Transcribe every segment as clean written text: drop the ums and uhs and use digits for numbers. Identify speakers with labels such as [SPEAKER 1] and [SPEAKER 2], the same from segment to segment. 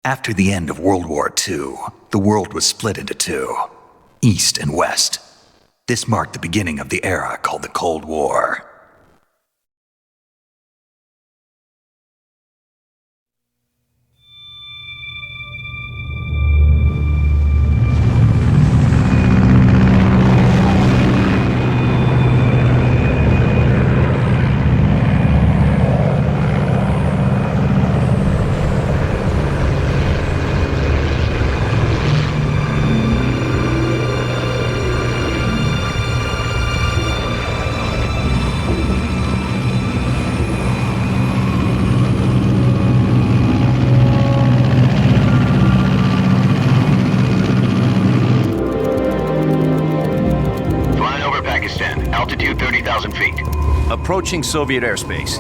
[SPEAKER 1] After the end of World War II, the world was split into two, East and West. This marked the beginning of the era called the Cold War.
[SPEAKER 2] Altitude 30,000 feet.
[SPEAKER 3] Approaching Soviet airspace.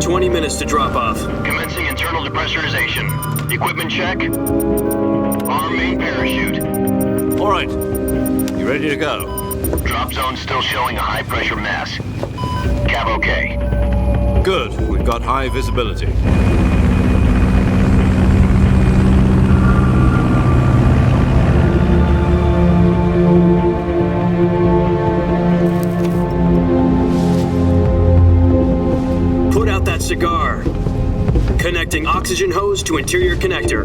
[SPEAKER 4] 20 minutes to drop off.
[SPEAKER 2] Commencing internal depressurization. Equipment check. Arm main parachute.
[SPEAKER 3] All right. You ready to go?
[SPEAKER 2] Drop zone still showing a high pressure mass. Cav okay.
[SPEAKER 3] Good. We've got high visibility.
[SPEAKER 4] Cigar. Connecting oxygen hose to interior connector.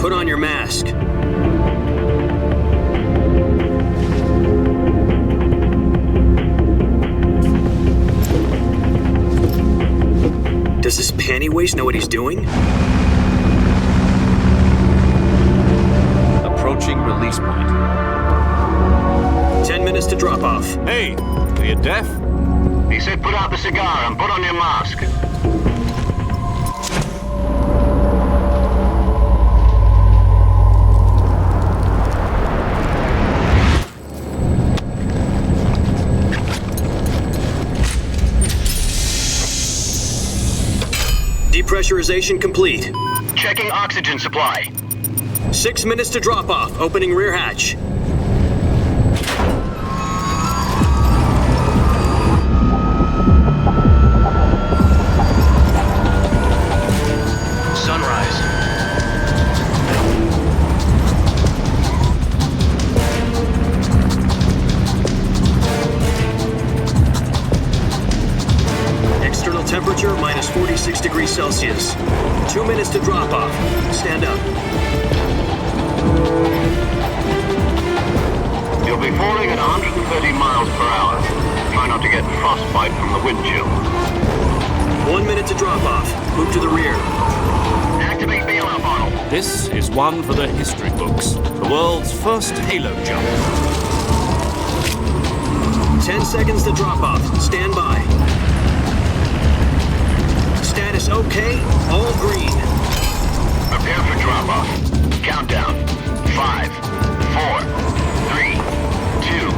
[SPEAKER 4] Put on your mask. Does this panty waste know what he's doing?
[SPEAKER 3] Approaching release point.
[SPEAKER 4] 10 minutes to drop off.
[SPEAKER 3] Hey, are you deaf?
[SPEAKER 2] He said put out the cigar and put on your mask.
[SPEAKER 4] Depressurization complete.
[SPEAKER 2] Checking oxygen supply.
[SPEAKER 4] 6 minutes to drop off. Opening rear hatch. Temperature minus 46 degrees Celsius. 2 minutes to drop off. Stand up.
[SPEAKER 2] You'll be falling at 130 miles per hour. Try not to get frostbite from the wind chill.
[SPEAKER 4] 1 minute to drop off. Move to the rear.
[SPEAKER 2] Activate bailout model.
[SPEAKER 3] This is one for the history books. The world's first halo jump.
[SPEAKER 4] 10 seconds to drop off. Stand by. Status okay, all green.
[SPEAKER 2] Prepare for drop-off. Countdown. 5, 4, 3, 2,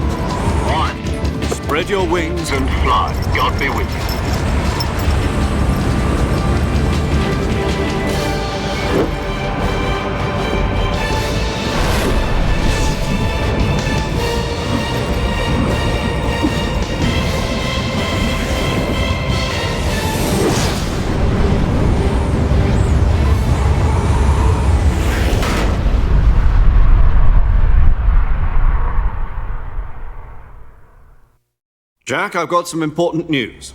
[SPEAKER 2] 1.
[SPEAKER 3] Spread your wings
[SPEAKER 2] And fly. God be with you.
[SPEAKER 3] Jack, I've got some important news.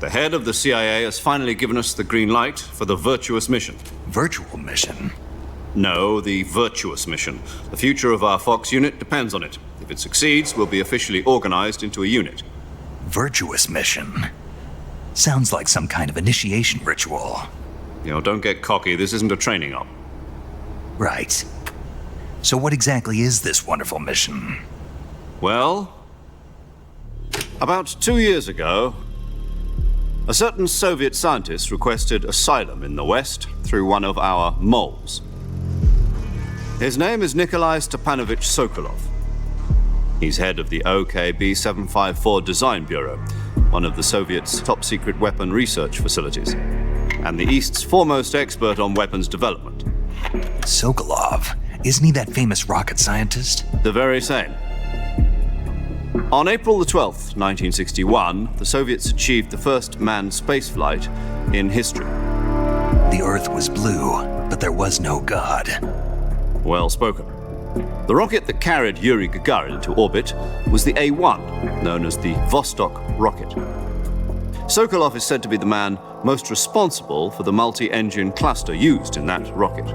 [SPEAKER 3] The head of the CIA has finally given us the green light for the virtuous mission.
[SPEAKER 1] Virtual mission?
[SPEAKER 3] No, the virtuous mission. The future of our Fox unit depends on it. If it succeeds, we'll be officially organized into a unit.
[SPEAKER 1] Virtuous mission? Sounds like some kind of initiation ritual.
[SPEAKER 3] You know, don't get cocky. This isn't a training op.
[SPEAKER 1] Right. So what exactly is this wonderful mission?
[SPEAKER 3] Well, about 2 years ago, a certain Soviet scientist requested asylum in the West through one of our moles. His name is Nikolai Stepanovich Sokolov. He's head of the OKB-754 Design Bureau, one of the Soviets' top-secret weapon research facilities, and the East's foremost expert on weapons development.
[SPEAKER 1] Sokolov? Isn't he that famous rocket scientist?
[SPEAKER 3] The very same. On April the 12th, 1961, the Soviets achieved the first manned spaceflight in history.
[SPEAKER 1] The Earth was blue, but there was no God.
[SPEAKER 3] Well spoken. The rocket that carried Yuri Gagarin into orbit was the A-1, known as the Vostok rocket. Sokolov is said to be the man most responsible for the multi-engine cluster used in that rocket.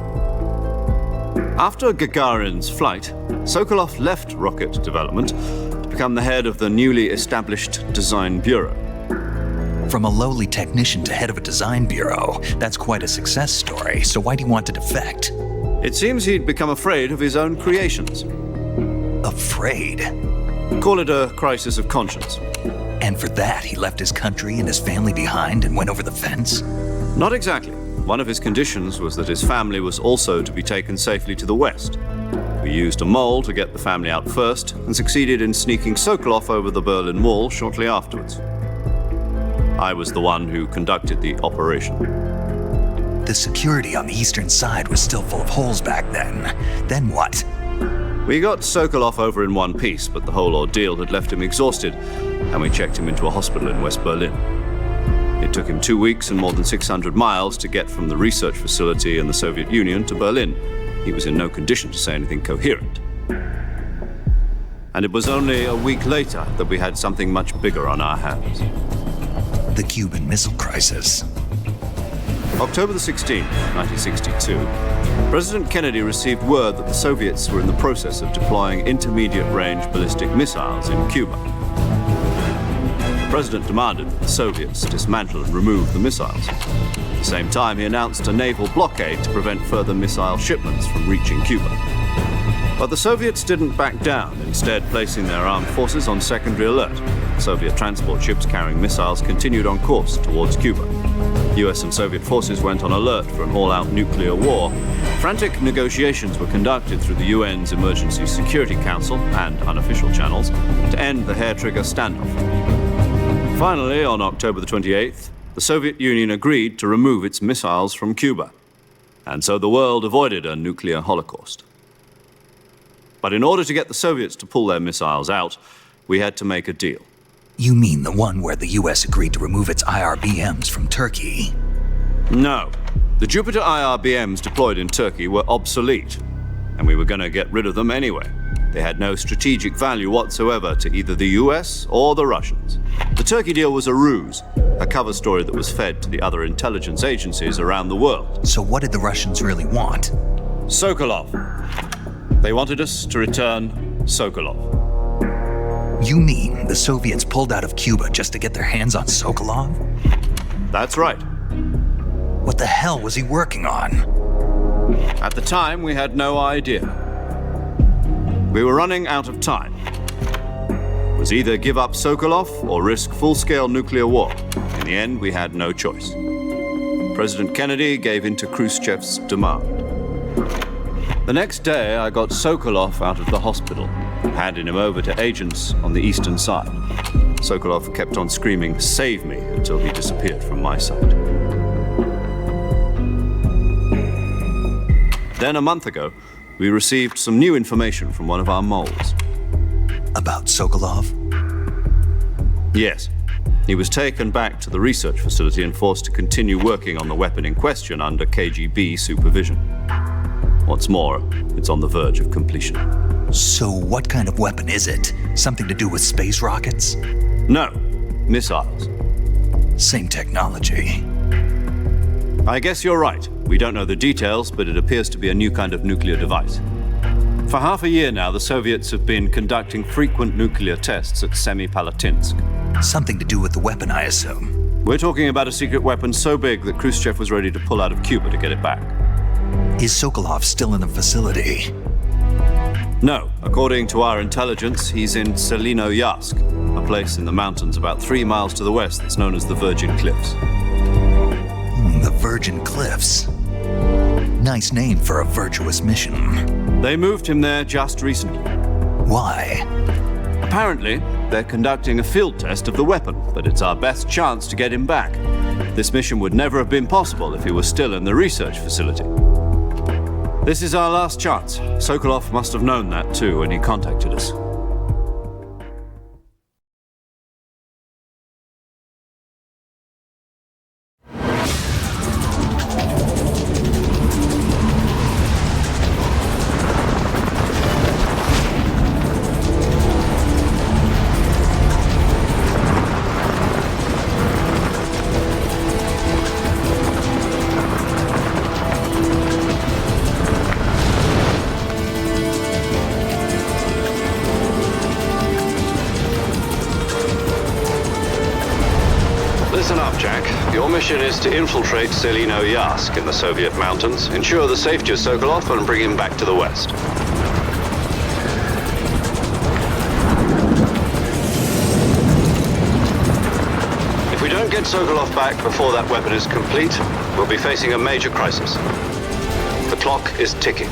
[SPEAKER 3] After Gagarin's flight, Sokolov left rocket development to become the head of the newly established Design Bureau.
[SPEAKER 1] From a lowly technician to head of a design bureau, that's quite a success story, so why do you want to defect?
[SPEAKER 3] It seems he'd become afraid of his own creations.
[SPEAKER 1] Afraid?
[SPEAKER 3] Call it a crisis of conscience.
[SPEAKER 1] And for that, he left his country and his family behind and went over the fence?
[SPEAKER 3] Not exactly. One of his conditions was that his family was also to be taken safely to the west. We used a mole to get the family out first and succeeded in sneaking Sokolov over the Berlin Wall shortly afterwards. I was the one who conducted the operation.
[SPEAKER 1] The security on the eastern side was still full of holes back then. Then what?
[SPEAKER 3] We got Sokolov over in one piece, but the whole ordeal had left him exhausted, and we checked him into a hospital in West Berlin. It took him 2 weeks and more than 600 miles to get from the research facility in the Soviet Union to Berlin. He was in no condition to say anything coherent. And it was only a week later that we had something much bigger on our hands.
[SPEAKER 1] The Cuban Missile Crisis.
[SPEAKER 3] October the 16th, 1962, President Kennedy received word that the Soviets were in the process of deploying intermediate-range ballistic missiles in Cuba. The President demanded that the Soviets dismantle and remove the missiles. At the same time, he announced a naval blockade to prevent further missile shipments from reaching Cuba. But the Soviets didn't back down, instead placing their armed forces on secondary alert. Soviet transport ships carrying missiles continued on course towards Cuba. US and Soviet forces went on alert for an all-out nuclear war. Frantic negotiations were conducted through the UN's Emergency Security Council and unofficial channels to end the hair-trigger standoff. Finally, on October the 28th, the Soviet Union agreed to remove its missiles from Cuba. And so the world avoided a nuclear holocaust. But in order to get the Soviets to pull their missiles out, we had to make a deal.
[SPEAKER 1] You mean the one where the US agreed to remove its IRBMs from Turkey?
[SPEAKER 3] No. The Jupiter IRBMs deployed in Turkey were obsolete, and we were going to get rid of them anyway. They had no strategic value whatsoever to either the US or the Russians. The Turkey deal was a ruse, a cover story that was fed to the other intelligence agencies around the world.
[SPEAKER 1] So what did the Russians really want?
[SPEAKER 3] Sokolov. They wanted us to return Sokolov.
[SPEAKER 1] You mean the Soviets pulled out of Cuba just to get their hands on Sokolov?
[SPEAKER 3] That's right.
[SPEAKER 1] What the hell was he working on?
[SPEAKER 3] At the time, we had no idea. We were running out of time. It was either give up Sokolov or risk full-scale nuclear war. In the end, we had no choice. President Kennedy gave in to Khrushchev's demand. The next day, I got Sokolov out of the hospital, handing him over to agents on the eastern side. Sokolov kept on screaming, "Save me," until he disappeared from my sight. Then a month ago, we received some new information from one of our moles.
[SPEAKER 1] About Sokolov?
[SPEAKER 3] Yes. He was taken back to the research facility and forced to continue working on the weapon in question under KGB supervision. What's more, it's on the verge of completion.
[SPEAKER 1] So what kind of weapon is it? Something to do with space rockets?
[SPEAKER 3] No, missiles.
[SPEAKER 1] Same technology.
[SPEAKER 3] I guess you're right. We don't know the details, but it appears to be a new kind of nuclear device. For half a year now, the Soviets have been conducting frequent nuclear tests at Semipalatinsk.
[SPEAKER 1] Something to do with the weapon, I assume.
[SPEAKER 3] We're talking about a secret weapon so big that Khrushchev was ready to pull out of Cuba to get it back.
[SPEAKER 1] Is Sokolov still in the facility?
[SPEAKER 3] No. According to our intelligence, he's in Selinoyarsk, a place in the mountains about 3 miles to the west that's known as the Virgin Cliffs.
[SPEAKER 1] The Virgin Cliffs. Nice name for a virtuous mission.
[SPEAKER 3] They moved him there just recently.
[SPEAKER 1] Why?
[SPEAKER 3] Apparently, they're conducting a field test of the weapon, but it's our best chance to get him back. This mission would never have been possible if he was still in the research facility. This is our last chance. Sokolov must have known that too when he contacted us. mission is to infiltrate Selino Yask in the Soviet mountains, ensure the safety of Sokolov, and bring him back to the West. If we don't get Sokolov back before that weapon is complete, we'll be facing a major crisis. The clock is ticking.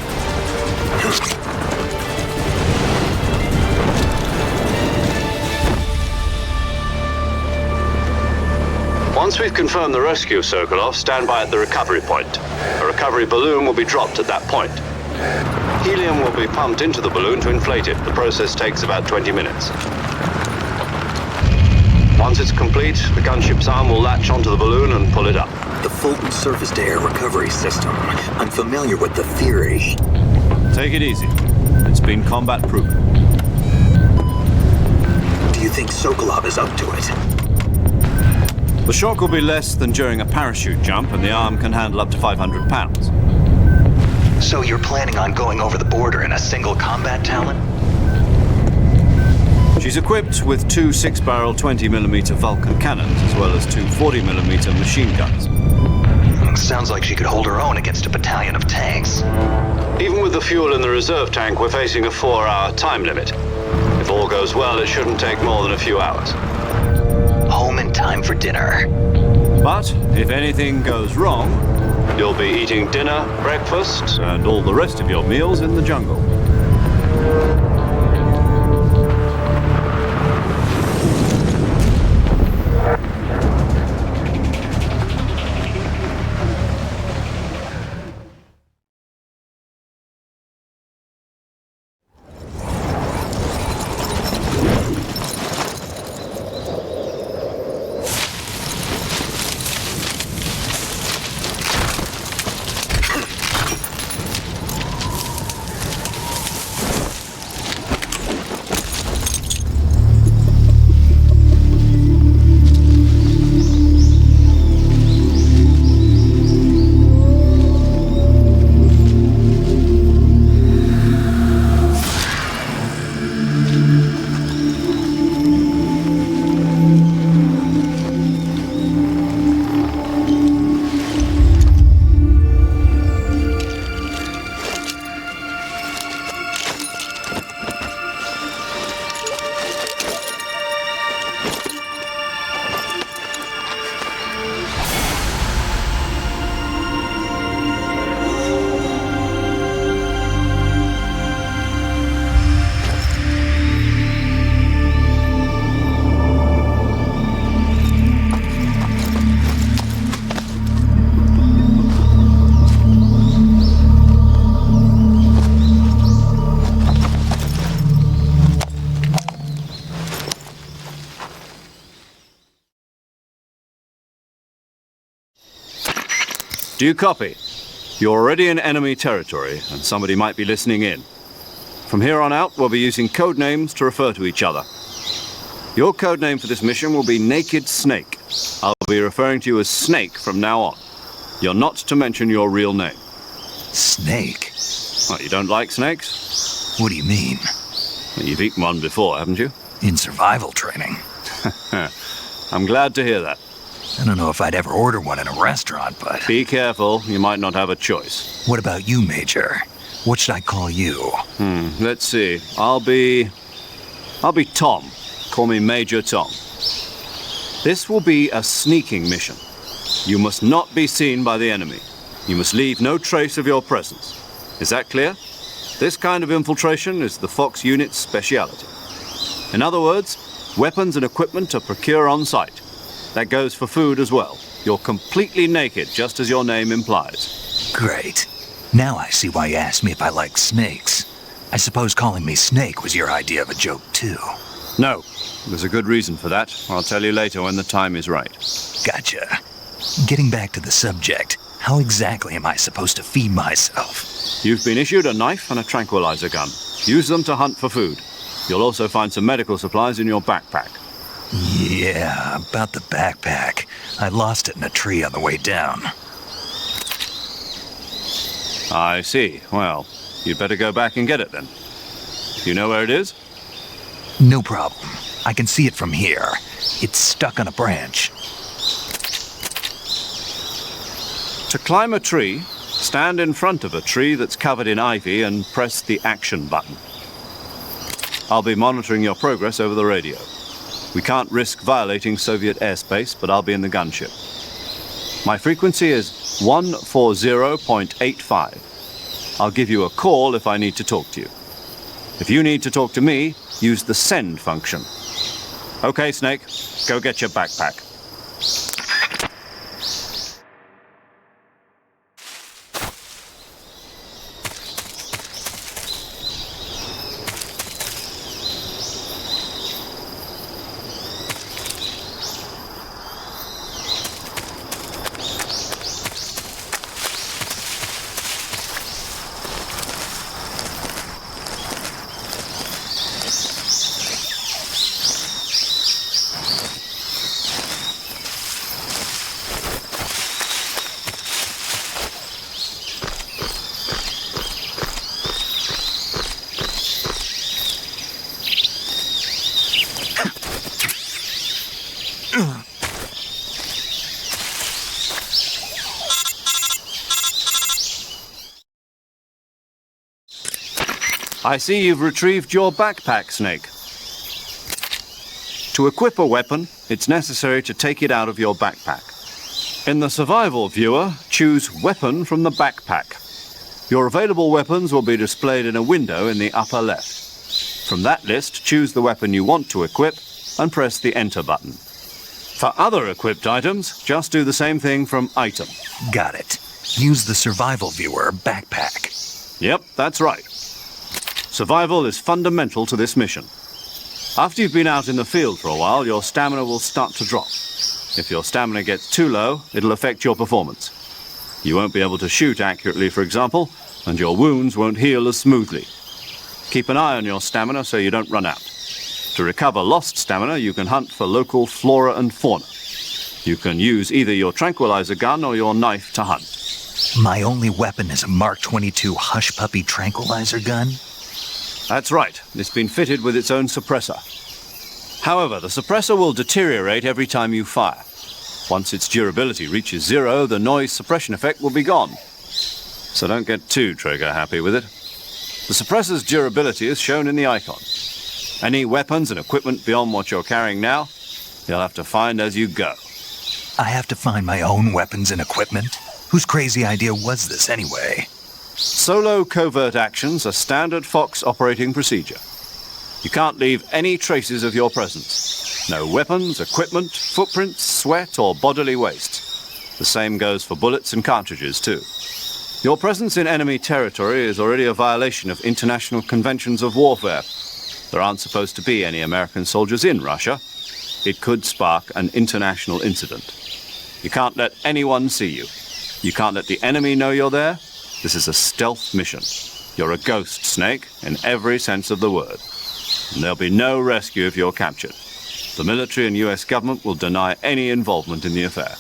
[SPEAKER 3] Once we've confirmed the rescue of Sokolov, stand by at the recovery point. A recovery balloon will be dropped at that point. Helium will be pumped into the balloon to inflate it. The process takes about 20 minutes. Once it's complete, the gunship's arm will latch onto the balloon and pull it up.
[SPEAKER 5] The Fulton surface-to-air recovery system. I'm familiar with the theory.
[SPEAKER 3] Take it easy. It's been combat-proven.
[SPEAKER 5] Do you think Sokolov is up to it?
[SPEAKER 3] The shock will be less than during a parachute jump, and the arm can handle up to 500 pounds.
[SPEAKER 1] So you're planning on going over the border in a single combat Talon?
[SPEAKER 3] She's equipped with two 6-barrel 20mm Vulkan cannons, as well as two 40mm machine guns.
[SPEAKER 1] Sounds like she could hold her own against a battalion of tanks.
[SPEAKER 3] Even with the fuel in the reserve tank, we're facing a 4-hour time limit. If all goes well, it shouldn't take more than a few hours.
[SPEAKER 1] Home in time for dinner.
[SPEAKER 3] But if anything goes wrong, you'll be eating dinner, breakfast, and all the rest of your meals in the jungle. Do you copy? You're already in enemy territory, and somebody might be listening in. From here on out, we'll be using code names to refer to each other. Your code name for this mission will be Naked Snake. I'll be referring to you as Snake from now on. You're not to mention your real name.
[SPEAKER 1] Snake?
[SPEAKER 3] What, you don't like snakes?
[SPEAKER 1] What do you mean?
[SPEAKER 3] Well, you've eaten one before, haven't you?
[SPEAKER 1] In survival training.
[SPEAKER 3] I'm glad to hear that.
[SPEAKER 1] I don't know if I'd ever order one in a restaurant, but...
[SPEAKER 3] Be careful, you might not have a choice.
[SPEAKER 1] What about you, Major? What should I call you?
[SPEAKER 3] Let's see. I'll be Tom. Call me Major Tom. This will be a sneaking mission. You must not be seen by the enemy. You must leave no trace of your presence. Is that clear? This kind of infiltration is the Fox unit's speciality. In other words, weapons and equipment are procured on site. That goes for food as well. You're completely naked, just as your name implies.
[SPEAKER 1] Great. Now I see why you asked me if I like snakes. I suppose calling me Snake was your idea of a joke, too.
[SPEAKER 3] No, there's a good reason for that. I'll tell you later when the time is right.
[SPEAKER 1] Gotcha. Getting back to the subject, how exactly am I supposed to feed myself?
[SPEAKER 3] You've been issued a knife and a tranquilizer gun. Use them to hunt for food. You'll also find some medical supplies in your backpack.
[SPEAKER 1] Yeah, about the backpack. I lost it in a tree on the way down.
[SPEAKER 3] I see. Well, you'd better go back and get it then. You know where it is?
[SPEAKER 1] No problem. I can see it from here. It's stuck on a branch.
[SPEAKER 3] To climb a tree, stand in front of a tree that's covered in ivy and press the action button. I'll be monitoring your progress over the radio. We can't risk violating Soviet airspace, but I'll be in the gunship. My frequency is 140.85. I'll give you a call if I need to talk to you. If you need to talk to me, use the send function. Okay, Snake, go get your backpack. I see you've retrieved your backpack, Snake. To equip a weapon, it's necessary to take it out of your backpack. In the survival viewer, choose Weapon from the backpack. Your available weapons will be displayed in a window in the upper left. From that list, choose the weapon you want to equip and press the Enter button. For other equipped items, just do the same thing from Item.
[SPEAKER 1] Got it. Use the survival viewer backpack.
[SPEAKER 3] Yep, that's right. Survival is fundamental to this mission. After you've been out in the field for a while, your stamina will start to drop. If your stamina gets too low, it'll affect your performance. You won't be able to shoot accurately, for example, and your wounds won't heal as smoothly. Keep an eye on your stamina so you don't run out. To recover lost stamina, you can hunt for local flora and fauna. You can use either your tranquilizer gun or your knife to hunt.
[SPEAKER 1] My only weapon is a Mark 22 Hush Puppy tranquilizer gun?
[SPEAKER 3] That's right. It's been fitted with its own suppressor. However, the suppressor will deteriorate every time you fire. Once its durability reaches 0, the noise suppression effect will be gone. So don't get too trigger happy with it. The suppressor's durability is shown in the icon. Any weapons and equipment beyond what you're carrying now, you'll have to find as you go.
[SPEAKER 1] I have to find my own weapons and equipment? Whose crazy idea was this anyway?
[SPEAKER 3] Solo covert actions are standard Fox operating procedure. You can't leave any traces of your presence. No weapons, equipment, footprints, sweat, or bodily waste. The same goes for bullets and cartridges, too. Your presence in enemy territory is already a violation of international conventions of warfare. There aren't supposed to be any American soldiers in Russia. It could spark an international incident. You can't let anyone see you. You can't let the enemy know you're there. This is a stealth mission. You're a ghost, Snake, in every sense of the word. And there'll be no rescue if you're captured. The military and US government will deny any involvement in the affair.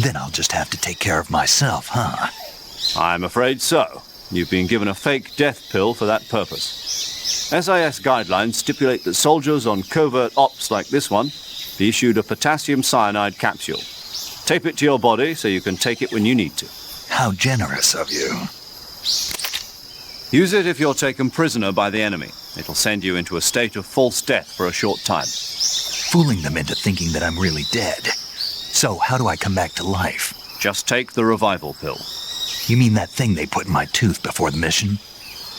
[SPEAKER 1] Then I'll just have to take care of myself, huh?
[SPEAKER 3] I'm afraid so. You've been given a fake death pill for that purpose. SIS guidelines stipulate that soldiers on covert ops like this one be issued a potassium cyanide capsule. Tape it to your body so you can take it when you need to.
[SPEAKER 1] How generous of you.
[SPEAKER 3] Use it if you're taken prisoner by the enemy. It'll send you into a state of false death for a short time.
[SPEAKER 1] Fooling them into thinking that I'm really dead. So how do I come back to life?
[SPEAKER 3] Just take the revival pill.
[SPEAKER 1] You mean that thing they put in my tooth before the mission?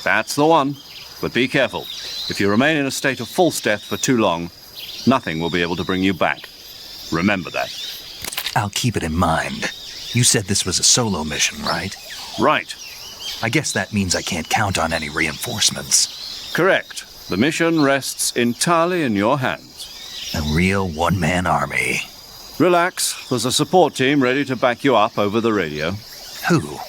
[SPEAKER 3] That's the one. But be careful. If you remain in a state of false death for too long, nothing will be able to bring you back. Remember that.
[SPEAKER 1] I'll keep it in mind. You said this was a solo mission, right?
[SPEAKER 3] Right.
[SPEAKER 1] I guess that means I can't count on any reinforcements.
[SPEAKER 3] Correct. The mission rests entirely in your hands.
[SPEAKER 1] A real one-man army.
[SPEAKER 3] Relax. There's a support team ready to back you up over the radio.
[SPEAKER 1] Who?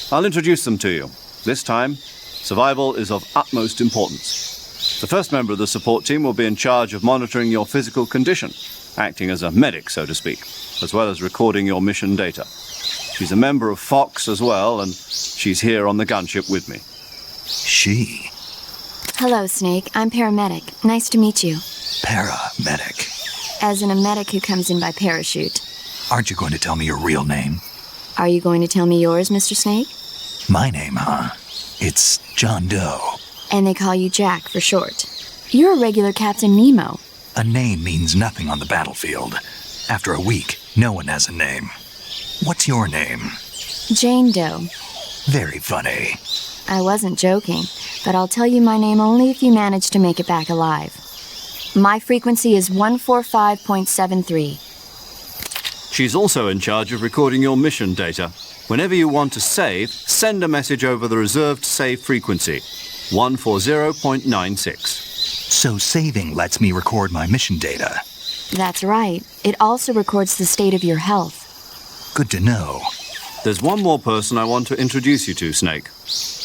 [SPEAKER 3] I'll introduce them to you. This time, survival is of utmost importance. The first member of the support team will be in charge of monitoring your physical condition, acting as a medic, so to speak, as well as recording your mission data. She's a member of Fox as well, and she's here on the gunship with me.
[SPEAKER 1] She?
[SPEAKER 6] Hello, Snake. I'm paramedic. Nice to meet you.
[SPEAKER 1] Paramedic.
[SPEAKER 6] As in a medic who comes in by parachute.
[SPEAKER 1] Aren't you going to tell me your real name?
[SPEAKER 6] Are you going to tell me yours, Mr. Snake?
[SPEAKER 1] My name, huh? It's John Doe.
[SPEAKER 6] And they call you Jack for short. You're a regular Captain Nemo.
[SPEAKER 1] A name means nothing on the battlefield. After a week, no one has a name. What's your name?
[SPEAKER 6] Jane Doe.
[SPEAKER 1] Very funny.
[SPEAKER 6] I wasn't joking, but I'll tell you my name only if you manage to make it back alive. My frequency is 145.73.
[SPEAKER 3] She's also in charge of recording your mission data. Whenever you want to save, send a message over the reserved save frequency, 140.96.
[SPEAKER 1] So saving lets me record my mission data.
[SPEAKER 6] That's right. It also records the state of your health.
[SPEAKER 1] Good to know.
[SPEAKER 3] There's one more person I want to introduce you to, Snake.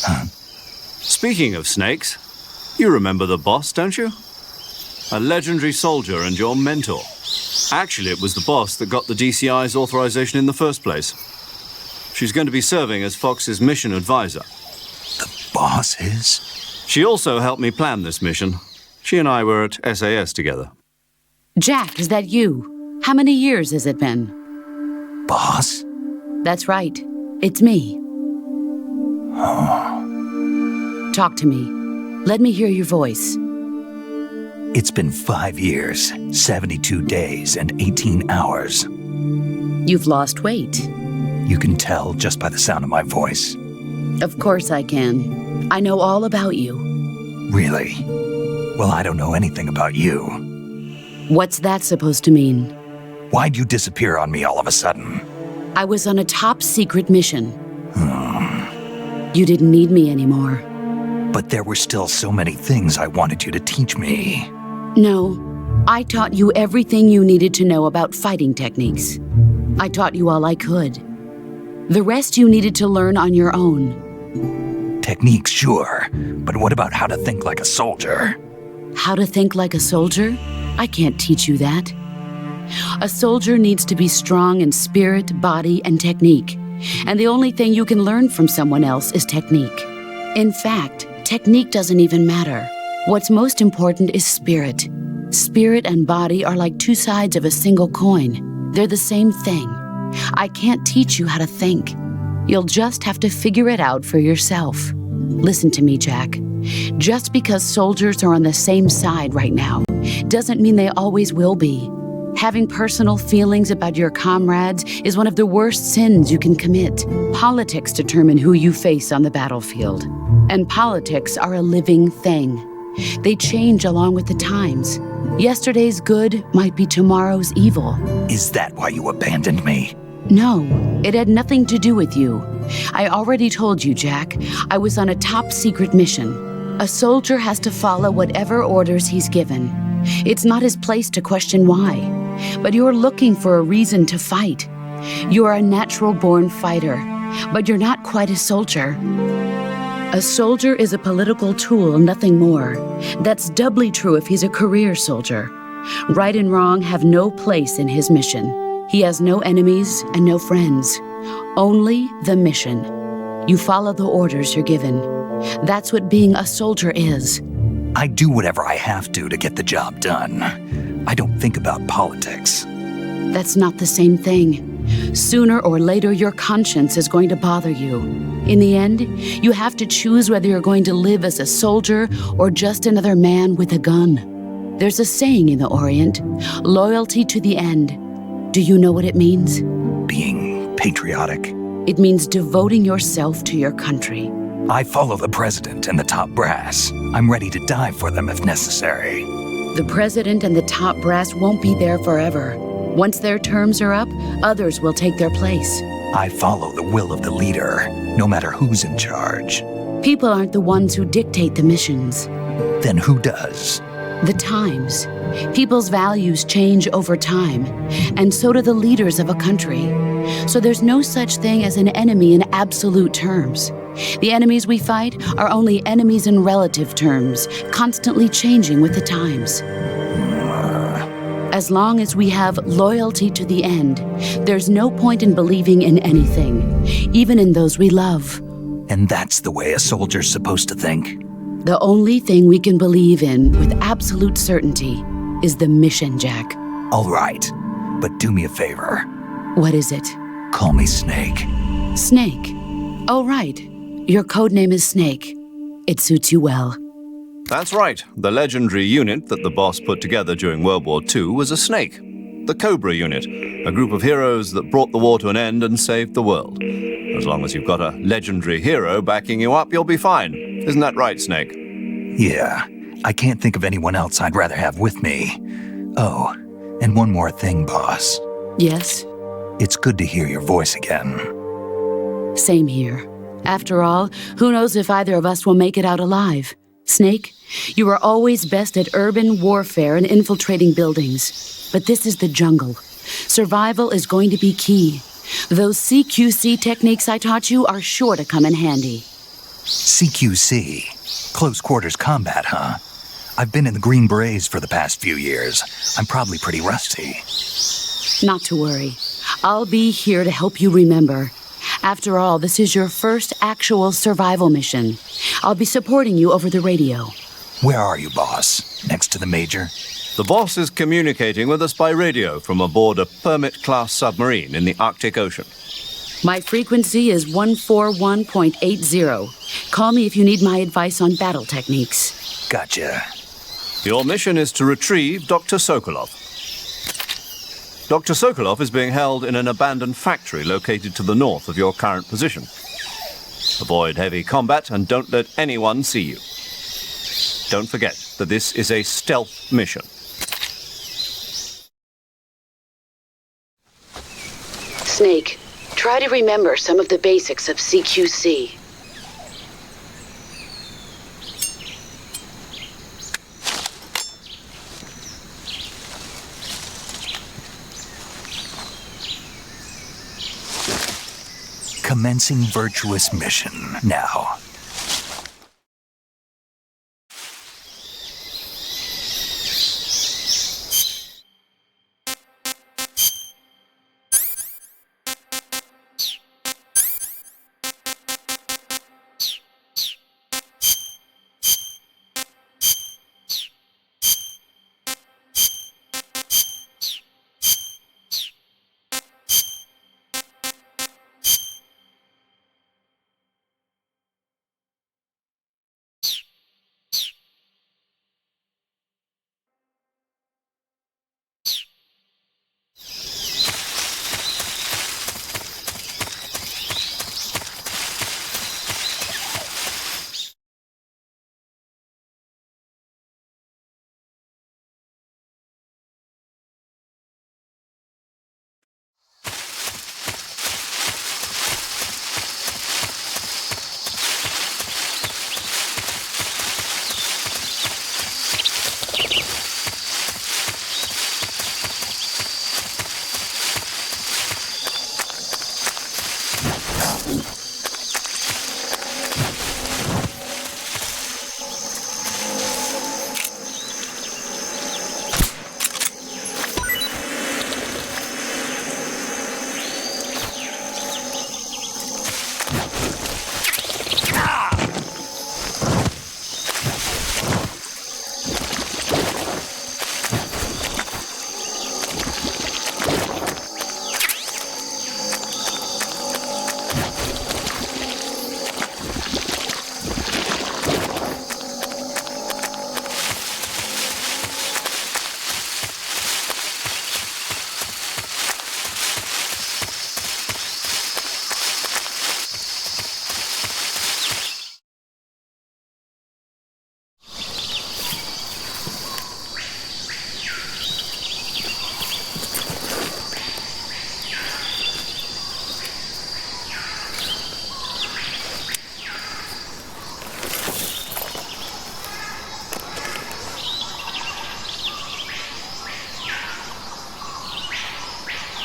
[SPEAKER 1] Huh?
[SPEAKER 3] Speaking of snakes, you remember the boss, don't you? A legendary soldier and your mentor. Actually, it was the boss that got the DCI's authorization in the first place. She's going to be serving as Fox's mission advisor.
[SPEAKER 1] The boss is?
[SPEAKER 3] She also helped me plan this mission. She and I were at SAS together.
[SPEAKER 7] Jack, is that you? How many years has it been?
[SPEAKER 1] Boss?
[SPEAKER 7] That's right. It's me. Talk to me. Let me hear your voice.
[SPEAKER 1] It's been 5 years, 72 days, and 18 hours.
[SPEAKER 7] You've lost weight.
[SPEAKER 1] You can tell just by the sound of my voice.
[SPEAKER 7] Of course I can. I know all about you.
[SPEAKER 1] Really? Well, I don't know anything about you.
[SPEAKER 7] What's that supposed to mean?
[SPEAKER 1] Why'd you disappear on me all of a sudden?
[SPEAKER 7] I was on a top-secret mission. You didn't need me anymore.
[SPEAKER 1] But there were still so many things I wanted you to teach me.
[SPEAKER 7] No, I taught you everything you needed to know about fighting techniques. I taught you all I could. The rest you needed to learn on your own.
[SPEAKER 1] Techniques, sure. But what about how to think like a soldier?
[SPEAKER 7] How to think like a soldier? I can't teach you that. A soldier needs to be strong in spirit, body, and technique. And the only thing you can learn from someone else is technique. In fact, technique doesn't even matter. What's most important is spirit. Spirit and body are like two sides of a single coin. They're the same thing. I can't teach you how to think. You'll just have to figure it out for yourself. Listen to me, Jack. Just because soldiers are on the same side right now doesn't mean they always will be. Having personal feelings about your comrades is one of the worst sins you can commit. Politics determine who you face on the battlefield. And politics are a living thing. They change along with the times. Yesterday's good might be tomorrow's evil.
[SPEAKER 1] Is that why you abandoned me?
[SPEAKER 7] No, it had nothing to do with you. I already told you, Jack. I was on a top-secret mission. A soldier has to follow whatever orders he's given. It's not his place to question why. But you're looking for a reason to fight. You're a natural-born fighter, but you're not quite a soldier. A soldier is a political tool, nothing more. That's doubly true if he's a career soldier. Right and wrong have no place in his mission. He has no enemies and no friends. Only the mission. You follow the orders you're given. That's what being a soldier is.
[SPEAKER 1] I do whatever I have to get the job done. I don't think about politics.
[SPEAKER 7] That's not the same thing. Sooner or later, your conscience is going to bother you. In the end, you have to choose whether you're going to live as a soldier or just another man with a gun. There's a saying in the Orient, loyalty to the end. Do you know what it means?
[SPEAKER 1] Being patriotic.
[SPEAKER 7] It means devoting yourself to your country.
[SPEAKER 1] I follow the president and the top brass. I'm ready to die for them if necessary.
[SPEAKER 7] The president and the top brass won't be there forever. Once their terms are up, others will take their place.
[SPEAKER 1] I follow the will of the leader, no matter who's in charge.
[SPEAKER 7] People aren't the ones who dictate the missions.
[SPEAKER 1] Then who does?
[SPEAKER 7] The times. People's values change over time, and so do the leaders of a country. So there's no such thing as an enemy in absolute terms. The enemies we fight are only enemies in relative terms, constantly changing with the times. As long as we have loyalty to the end, there's no point in believing in anything, even in those we love.
[SPEAKER 1] And that's the way a soldier's supposed to think?
[SPEAKER 7] The only thing we can believe in with absolute certainty is the mission, Jack.
[SPEAKER 1] All right, but do me a favor.
[SPEAKER 7] What is it?
[SPEAKER 1] Call me Snake.
[SPEAKER 7] Snake. Oh, right. Your codename is Snake. It suits you well.
[SPEAKER 3] That's right. The legendary unit that the boss put together during World War II was a snake. The Cobra unit, a group of heroes that brought the war to an end and saved the world. As long as you've got a legendary hero backing you up, you'll be fine. Isn't that right, Snake?
[SPEAKER 1] Yeah, I can't think of anyone else I'd rather have with me. Oh, and one more thing, boss.
[SPEAKER 7] Yes?
[SPEAKER 1] It's good to hear your voice again.
[SPEAKER 7] Same here. After all, who knows if either of us will make it out alive? Snake, you are always best at urban warfare and infiltrating buildings. But this is the jungle. Survival is going to be key. Those CQC techniques I taught you are sure to come in handy.
[SPEAKER 1] CQC? Close quarters combat, huh? I've been in the Green Berets for the past few years. I'm probably pretty rusty.
[SPEAKER 7] Not to worry. I'll be here to help you remember. After all, this is your first actual survival mission. I'll be supporting you over the radio.
[SPEAKER 1] Where are you, boss? Next to the Major?
[SPEAKER 3] The boss is communicating with us by radio from aboard a Permit-class submarine in the Arctic Ocean.
[SPEAKER 7] My frequency is 141.80. Call me if you need my advice on battle techniques.
[SPEAKER 1] Gotcha.
[SPEAKER 3] Your mission is to retrieve Dr. Sokolov. Dr. Sokolov is being held in an abandoned factory located to the north of your current position. Avoid heavy combat and don't let anyone see you. Don't forget that this is a stealth mission.
[SPEAKER 7] Snake, try to remember some of the basics of CQC.
[SPEAKER 1] Commencing virtuous mission now.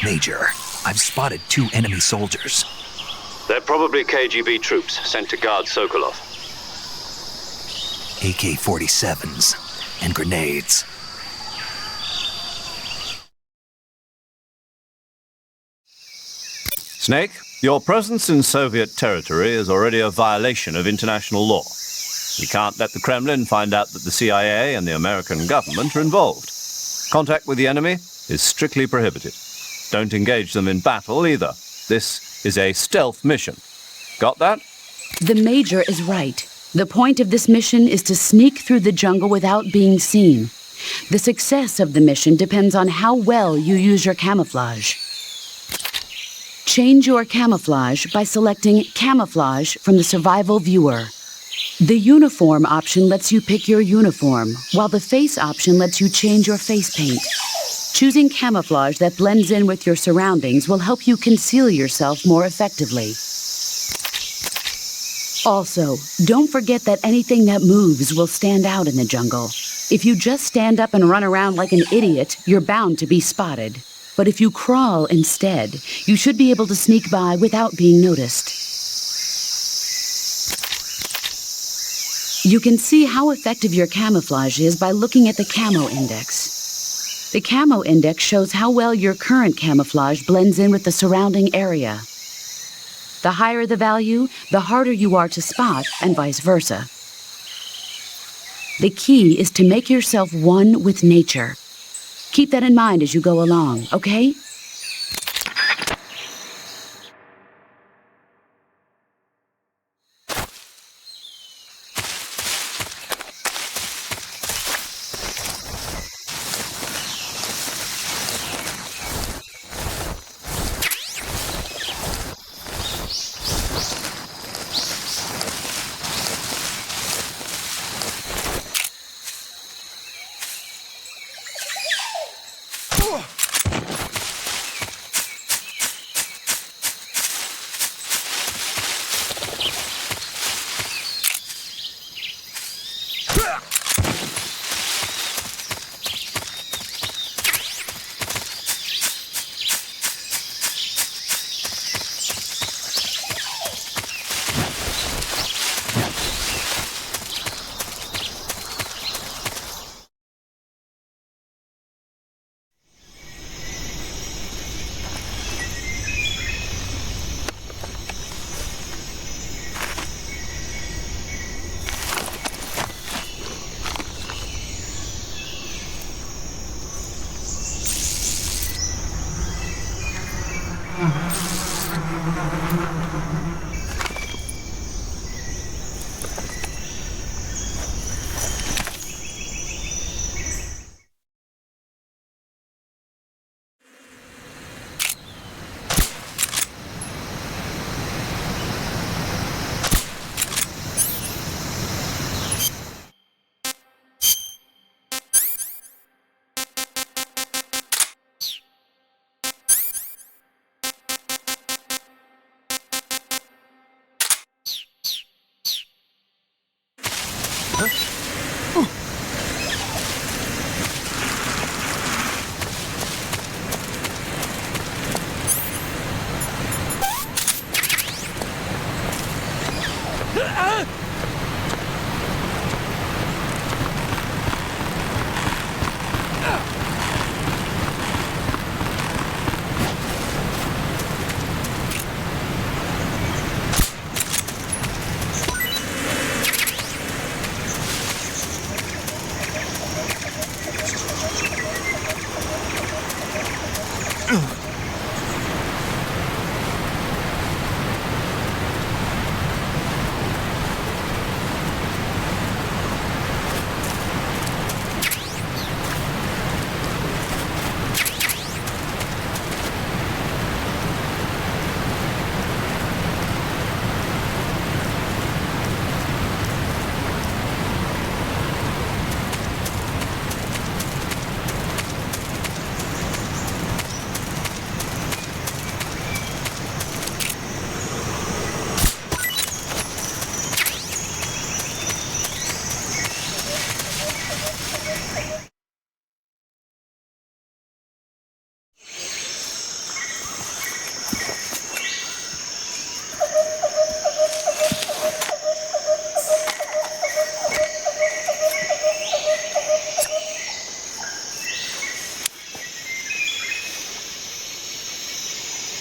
[SPEAKER 1] Major, I've spotted 2 enemy soldiers.
[SPEAKER 2] They're probably KGB troops sent to guard Sokolov.
[SPEAKER 1] AK-47s and grenades.
[SPEAKER 3] Snake, your presence in Soviet territory is already a violation of international law. We can't let the Kremlin find out that the CIA and the American government are involved. Contact with the enemy is strictly prohibited. Don't engage them in battle either. This is a stealth mission. Got that?
[SPEAKER 7] The Major is right. The point of this mission is to sneak through the jungle without being seen. The success of the mission depends on how well you use your camouflage. Change your camouflage by selecting Camouflage from the Survival Viewer. The Uniform option lets you pick your uniform, while the Face option lets you change your face paint. Choosing camouflage that blends in with your surroundings will help you conceal yourself more effectively. Also, don't forget that anything that moves will stand out in the jungle. If you just stand up and run around like an idiot, you're bound to be spotted. But if you crawl instead, you should be able to sneak by without being noticed. You can see how effective your camouflage is by looking at the Camo Index. The Camo Index shows how well your current camouflage blends in with the surrounding area. The higher the value, the harder you are to spot, and vice versa. The key is to make yourself one with nature. Keep that in mind as you go along, okay?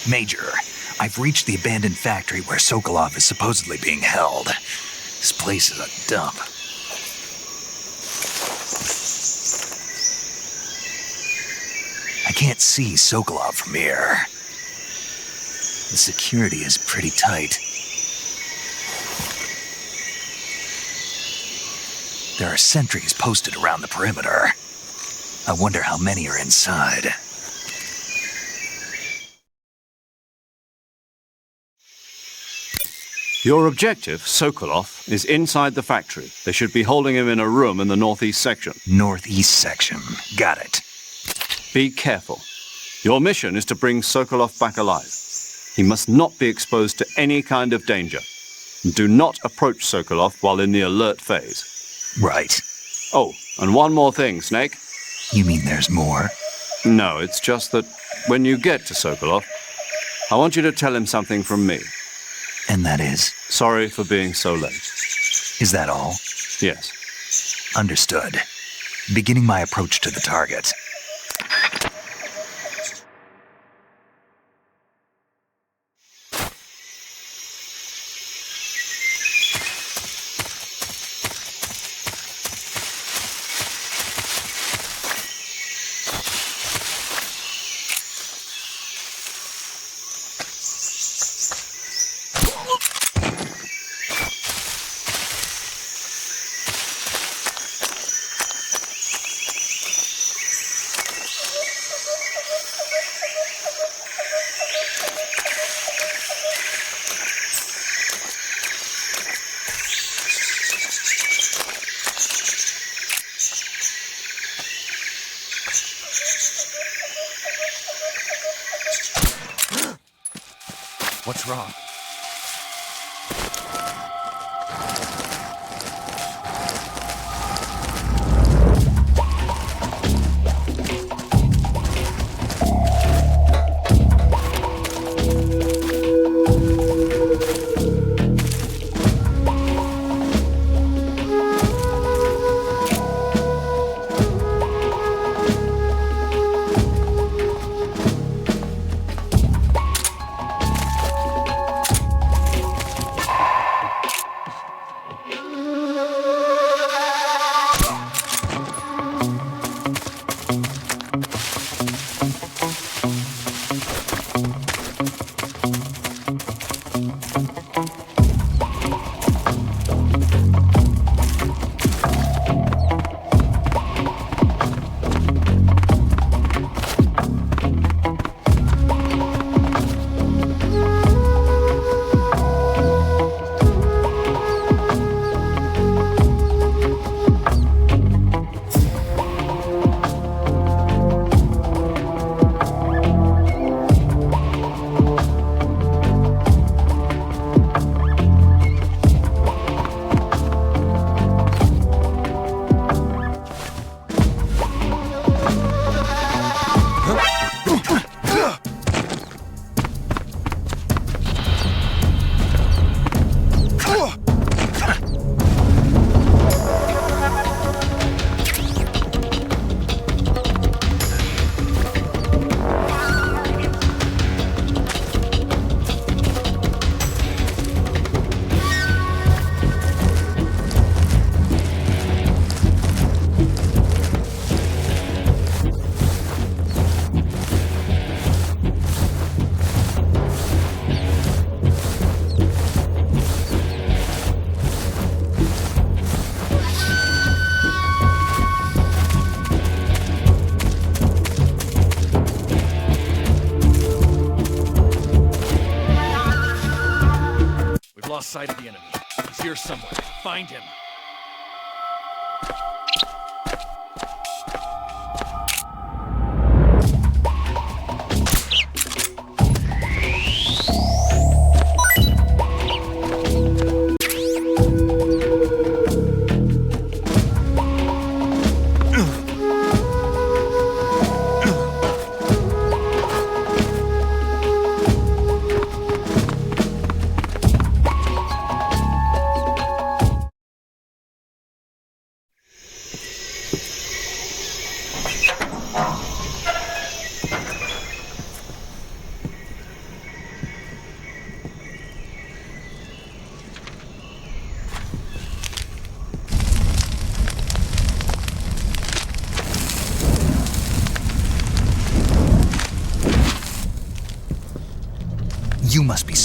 [SPEAKER 1] Major, I've reached the abandoned factory where Sokolov is supposedly being held. This place is a dump. I can't see Sokolov from here. The security is pretty tight. There are sentries posted around the perimeter. I wonder how many are inside.
[SPEAKER 3] Your objective, Sokolov, is inside the factory. They should be holding him in a room in the northeast section.
[SPEAKER 1] Northeast section. Got it.
[SPEAKER 3] Be careful. Your mission is to bring Sokolov back alive. He must not be exposed to any kind of danger. Do not approach Sokolov while in the alert phase.
[SPEAKER 1] Right.
[SPEAKER 3] Oh, and one more thing, Snake.
[SPEAKER 1] You mean there's more?
[SPEAKER 3] No, it's just that when you get to Sokolov, I want you to tell him something from me.
[SPEAKER 1] And that is?
[SPEAKER 3] Sorry for being so late.
[SPEAKER 1] Is that all?
[SPEAKER 3] Yes.
[SPEAKER 1] Understood. Beginning my approach to the target.
[SPEAKER 8] What's wrong? Lost sight of the enemy. He's here somewhere. Find him.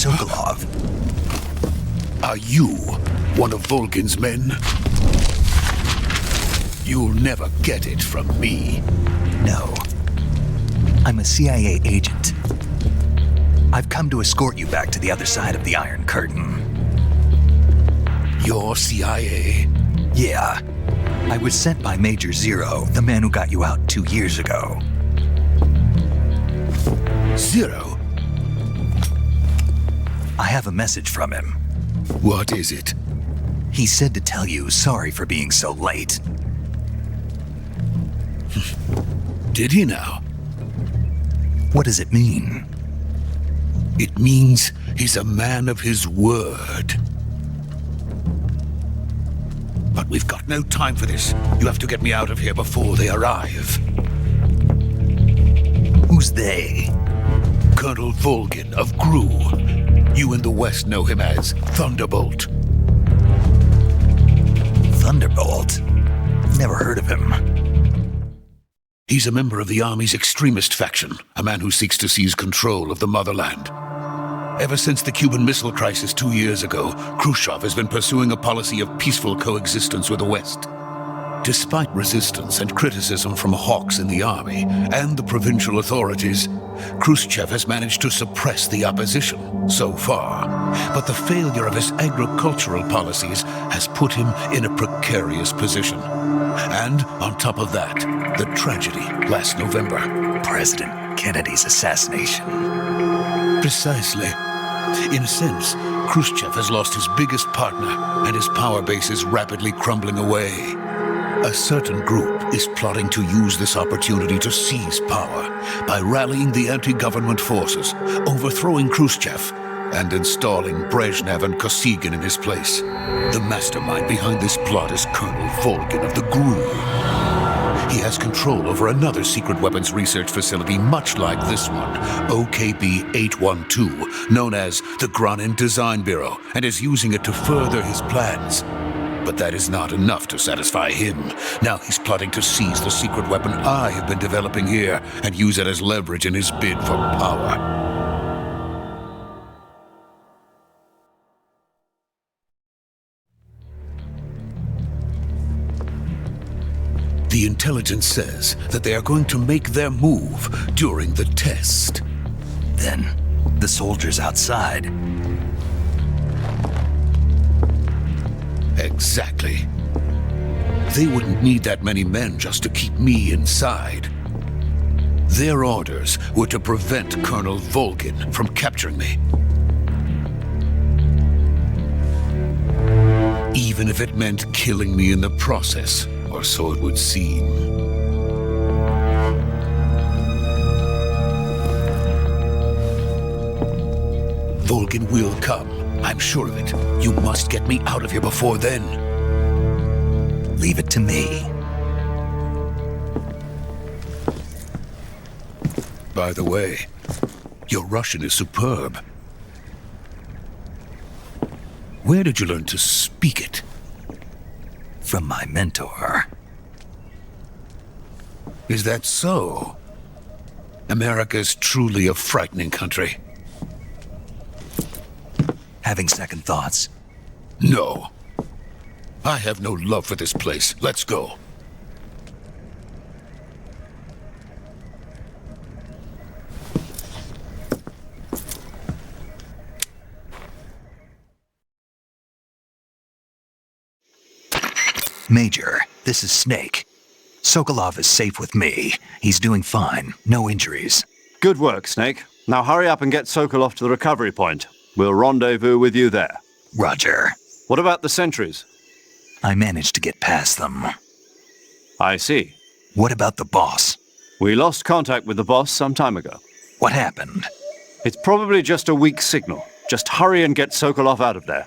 [SPEAKER 1] Sokolov.
[SPEAKER 9] Are you one of Vulkan's men? You'll never get it from me.
[SPEAKER 1] No. I'm a CIA agent. I've come to escort you back to the other side of the Iron Curtain.
[SPEAKER 9] You're CIA?
[SPEAKER 1] Yeah. I was sent by Major Zero, the man who got you out 2 years ago.
[SPEAKER 9] Zero?
[SPEAKER 1] I have a message from him.
[SPEAKER 9] What is it?
[SPEAKER 1] He said to tell you sorry for being so late.
[SPEAKER 9] Did he now?
[SPEAKER 1] What does it mean?
[SPEAKER 9] It means he's a man of his word. But we've got no time for this. You have to get me out of here before they arrive.
[SPEAKER 1] Who's they?
[SPEAKER 9] Colonel Vulkan of GRU. You in the West know him as Thunderbolt.
[SPEAKER 1] Thunderbolt? Never heard of him.
[SPEAKER 9] He's a member of the Army's extremist faction, a man who seeks to seize control of the motherland. Ever since the Cuban Missile Crisis 2 years ago, Khrushchev has been pursuing a policy of peaceful coexistence with the West. Despite resistance and criticism from hawks in the army and the provincial authorities, Khrushchev has managed to suppress the opposition so far. But the failure of his agricultural policies has put him in a precarious position. And on top of that, the tragedy last November.
[SPEAKER 1] President Kennedy's assassination.
[SPEAKER 9] Precisely. In a sense, Khrushchev has lost his biggest partner, and his power base is rapidly crumbling away. A certain group is plotting to use this opportunity to seize power by rallying the anti-government forces, overthrowing Khrushchev, and installing Brezhnev and Kosygin in his place. The mastermind behind this plot is Colonel Vulkan of the GRU. He has control over another secret weapons research facility much like this one, OKB-812, known as the Granin Design Bureau, and is using it to further his plans. But that is not enough to satisfy him. Now he's plotting to seize the secret weapon I have been developing here and use it as leverage in his bid for power. The intelligence says that they are going to make their move during the test.
[SPEAKER 1] Then, the soldiers outside.
[SPEAKER 9] Exactly. They wouldn't need that many men just to keep me inside. Their orders were to prevent Colonel Vulkan from capturing me. Even if it meant killing me in the process, or so it would seem. Vulkan will come. I'm sure of it. You must get me out of here before then.
[SPEAKER 1] Leave it to me.
[SPEAKER 9] By the way, your Russian is superb. Where did you learn to speak it?
[SPEAKER 1] From my mentor.
[SPEAKER 9] Is that so? America is truly a frightening country.
[SPEAKER 1] Having second thoughts?
[SPEAKER 9] No. I have no love for this place. Let's go.
[SPEAKER 1] Major, this is Snake. Sokolov is safe with me. He's doing fine. No injuries.
[SPEAKER 3] Good work, Snake. Now hurry up and get Sokolov to the recovery point. We'll rendezvous with you there.
[SPEAKER 1] Roger.
[SPEAKER 3] What about the sentries?
[SPEAKER 1] I managed to get past them.
[SPEAKER 3] I see.
[SPEAKER 1] What about the boss?
[SPEAKER 3] We lost contact with the boss some time ago.
[SPEAKER 1] What happened?
[SPEAKER 3] It's probably just a weak signal. Just hurry and get Sokolov out of there.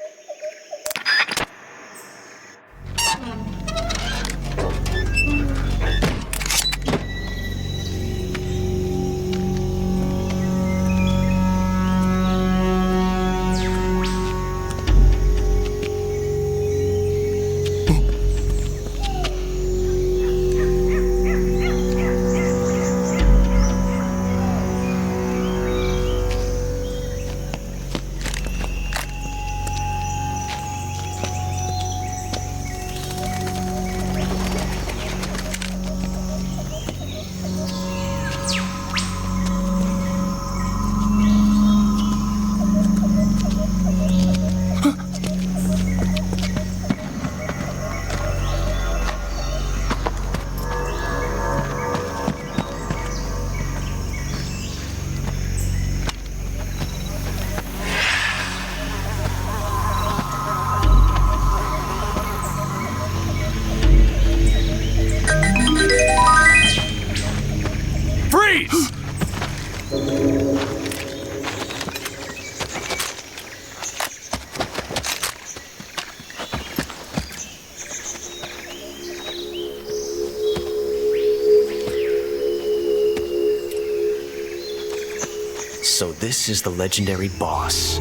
[SPEAKER 5] So this is the legendary boss.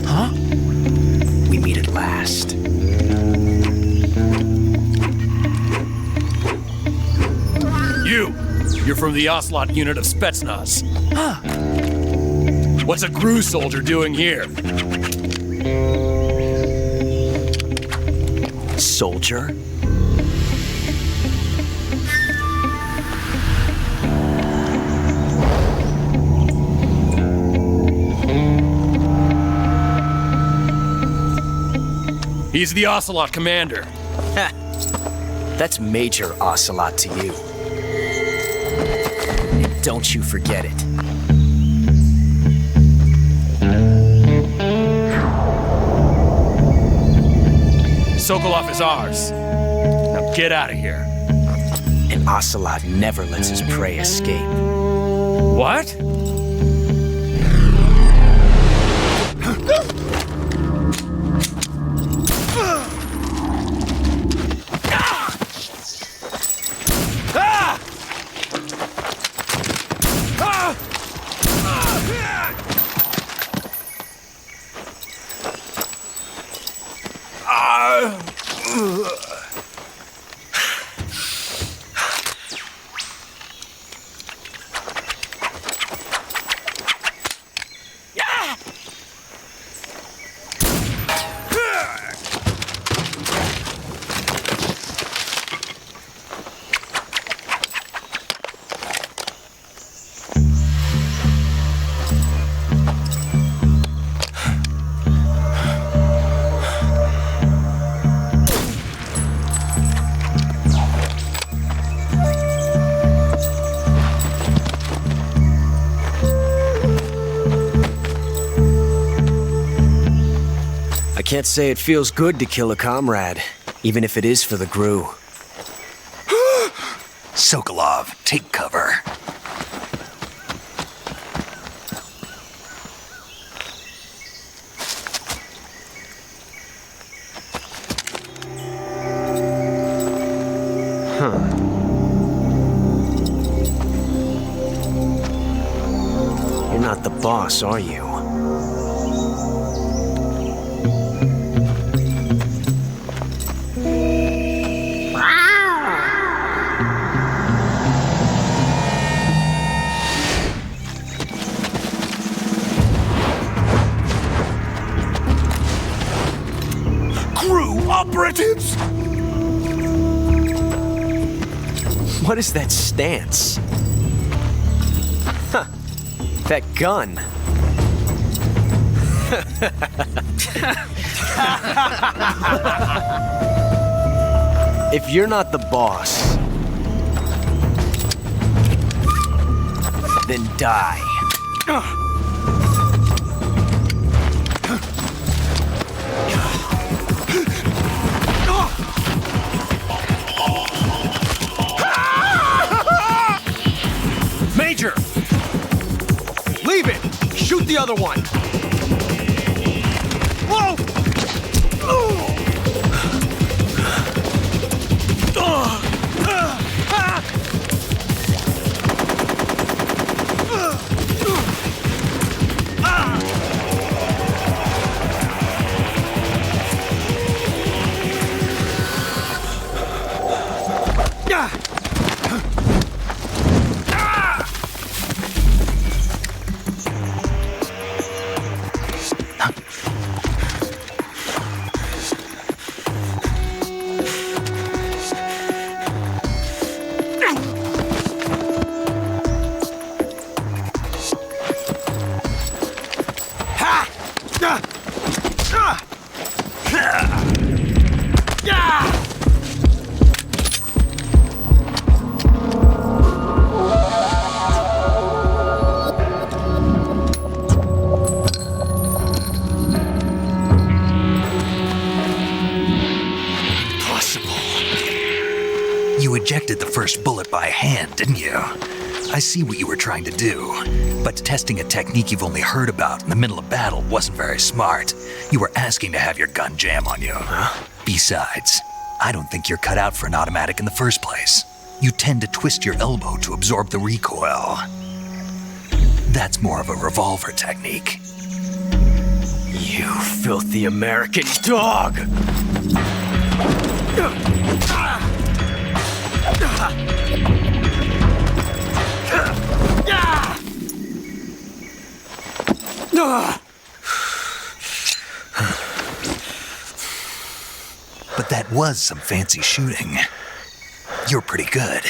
[SPEAKER 8] Huh?
[SPEAKER 5] We meet at last.
[SPEAKER 8] You're from the Ocelot unit of Spetsnaz. Huh. What's a GRU soldier doing here?
[SPEAKER 5] Soldier?
[SPEAKER 8] He's the Ocelot commander.
[SPEAKER 5] Ha! That's Major Ocelot to you. And don't you forget it.
[SPEAKER 8] Sokolov is ours. Now get out of here.
[SPEAKER 5] And Ocelot never lets his prey escape.
[SPEAKER 8] What?
[SPEAKER 5] Can't say it feels good to kill a comrade, even if it is for the GRU.
[SPEAKER 1] Sokolov, take cover.
[SPEAKER 5] You're not the boss, are you?
[SPEAKER 1] Operatives!
[SPEAKER 5] What is that stance? Huh. That gun. If you're not the boss, then die.
[SPEAKER 8] Major! Leave it! Shoot the other one! Whoa!
[SPEAKER 1] You ejected the first bullet by hand, didn't you? I see what you were trying to do, but testing a technique you've only heard about in the middle of battle wasn't very smart. You were asking to have your gun jam on you. Besides, I don't think you're cut out for an automatic in the first place. You tend to twist your elbow to absorb the recoil. That's more of a revolver technique.
[SPEAKER 5] You filthy American dog!
[SPEAKER 1] But that was some fancy shooting. You're pretty good.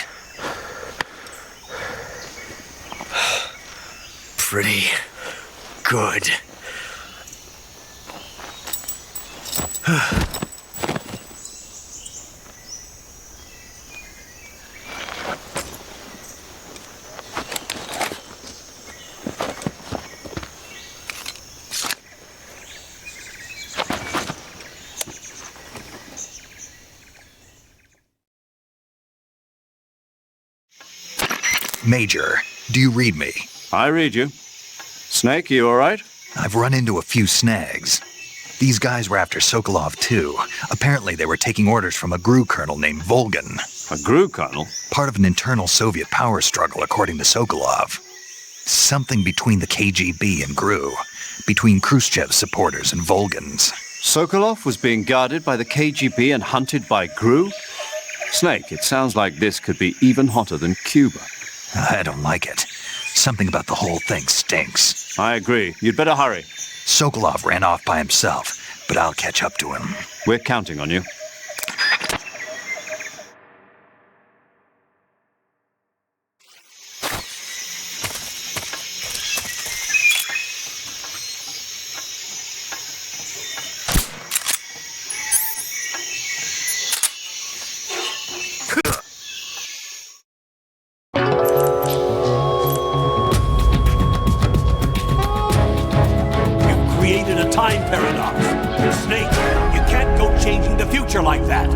[SPEAKER 5] Pretty good.
[SPEAKER 1] Major, do you read me?
[SPEAKER 3] I read you. Snake, you all right?
[SPEAKER 1] I've run into a few snags. These guys were after Sokolov too. Apparently they were taking orders from a GRU colonel named Vulkan.
[SPEAKER 3] A GRU colonel?
[SPEAKER 1] Part of an internal Soviet power struggle, according to Sokolov. Something between the KGB and GRU. Between Khrushchev's supporters and Vulkan's.
[SPEAKER 3] Sokolov was being guarded by the KGB and hunted by GRU? Snake, it sounds like this could be even hotter than Cuba.
[SPEAKER 1] I don't like it. Something about the whole thing stinks.
[SPEAKER 3] I agree. You'd better hurry.
[SPEAKER 1] Sokolov ran off by himself, but I'll catch up to him.
[SPEAKER 3] We're counting on you.
[SPEAKER 10] Time paradox. Snake, you can't go changing the future like that.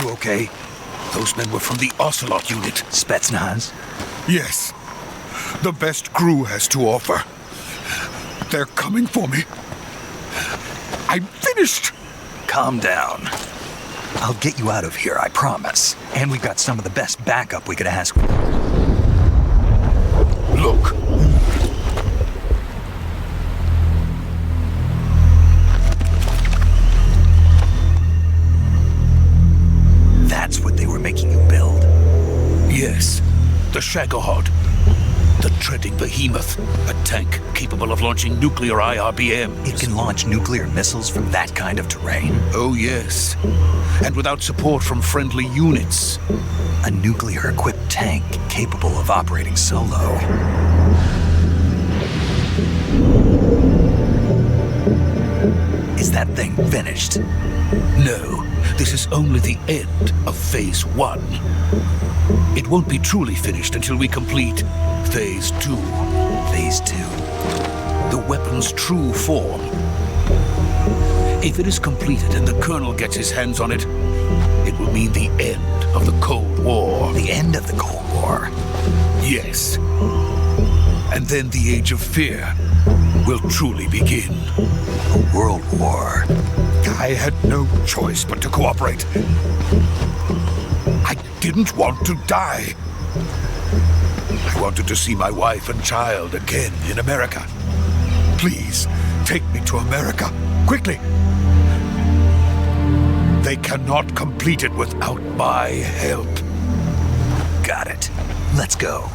[SPEAKER 1] Okay?
[SPEAKER 9] Those men were from the Ocelot unit.
[SPEAKER 1] Spetsnaz?
[SPEAKER 9] Yes. The best GRU has to offer. They're coming for me. I'm finished!
[SPEAKER 1] Calm down. I'll get you out of here, I promise. And we've got some of the best backup we could ask.
[SPEAKER 9] Look.
[SPEAKER 1] That's what they were making you build?
[SPEAKER 9] Yes. The Shagohod. The treading behemoth. A tank capable of launching nuclear IRBMs.
[SPEAKER 1] It can launch nuclear missiles from that kind of terrain?
[SPEAKER 9] Oh, yes. And without support from friendly units.
[SPEAKER 1] A nuclear-equipped tank capable of operating solo. Is that thing finished?
[SPEAKER 9] No. This is only the end of Phase 1. It won't be truly finished until we complete Phase 2.
[SPEAKER 1] Phase 2.
[SPEAKER 9] The weapon's true form. If it is completed and the Colonel gets his hands on it, it will mean the end of the Cold War.
[SPEAKER 1] The end of the Cold War?
[SPEAKER 9] Yes. And then the Age of Fear will truly begin.
[SPEAKER 1] A world war.
[SPEAKER 9] I had no choice but to cooperate. I didn't want to die. I wanted to see my wife and child again in America. Please, take me to America, quickly. They cannot complete it without my help.
[SPEAKER 1] Got it. Let's go.